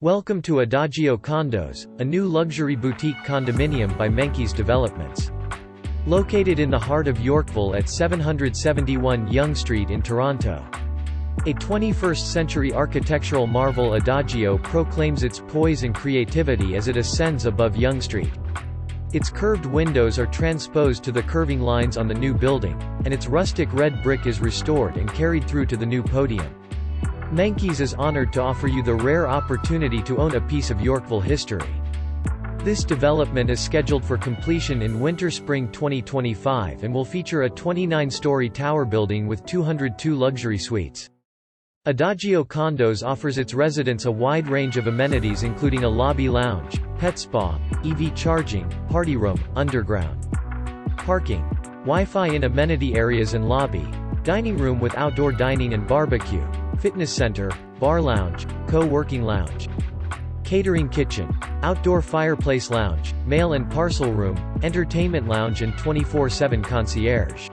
Welcome to Adagio Condos, a new luxury boutique condominium by Menkes Developments. Located in the heart of Yorkville at 771 Yonge Street in Toronto. A 21st-century architectural marvel, Adagio proclaims its poise and creativity as it ascends above Yonge Street. Its curved windows are transposed to the curving lines on the new building, and its rustic red brick is restored and carried through to the new podium. Menkes is honored to offer you the rare opportunity to own a piece of Yorkville history. This development is scheduled for completion in winter-spring 2025 and will feature a 29-story tower building with 202 luxury suites. Adagio Condos offers its residents a wide range of amenities including a lobby lounge, pet spa, EV charging, party room, underground parking, Wi-Fi in amenity areas and lobby, dining room with outdoor dining and barbecue, fitness center, bar lounge, co-working lounge, catering kitchen, outdoor fireplace lounge, mail and parcel room, entertainment lounge and 24/7 concierge.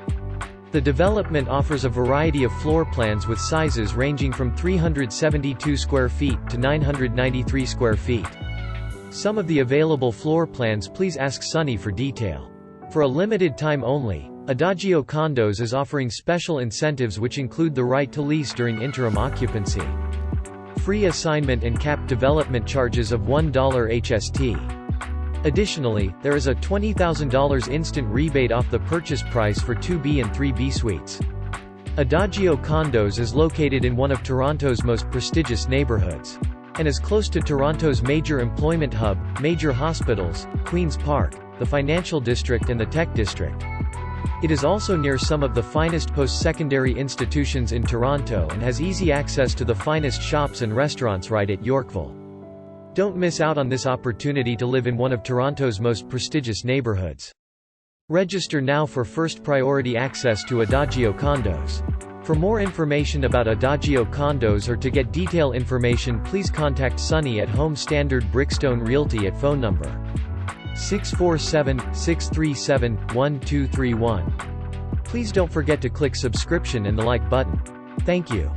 The development offers a variety of floor plans with sizes ranging from 372 square feet to 993 square feet. Some of the available floor plans, please ask Sunny for detail. For a limited time only, Adagio Condos is offering special incentives which include the right to lease during interim occupancy, free assignment and capped development charges of $1 HST. Additionally, there is a $20,000 instant rebate off the purchase price for 2B and 3B suites. Adagio Condos is located in one of Toronto's most prestigious neighborhoods, and is close to Toronto's major employment hub, major hospitals, Queen's Park, the financial district and the tech district. It is also near some of the finest post-secondary institutions in Toronto and has easy access to the finest shops and restaurants right at Yorkville. Don't miss out on this opportunity to live in one of Toronto's most prestigious neighborhoods. Register now for first priority access to Adagio Condos. For more information about Adagio Condos or to get detailed information, please contact Sunny at Home Standard Brickstone Realty at phone number 647-637-1231. Please don't forget to click subscription and the like button. Thank you.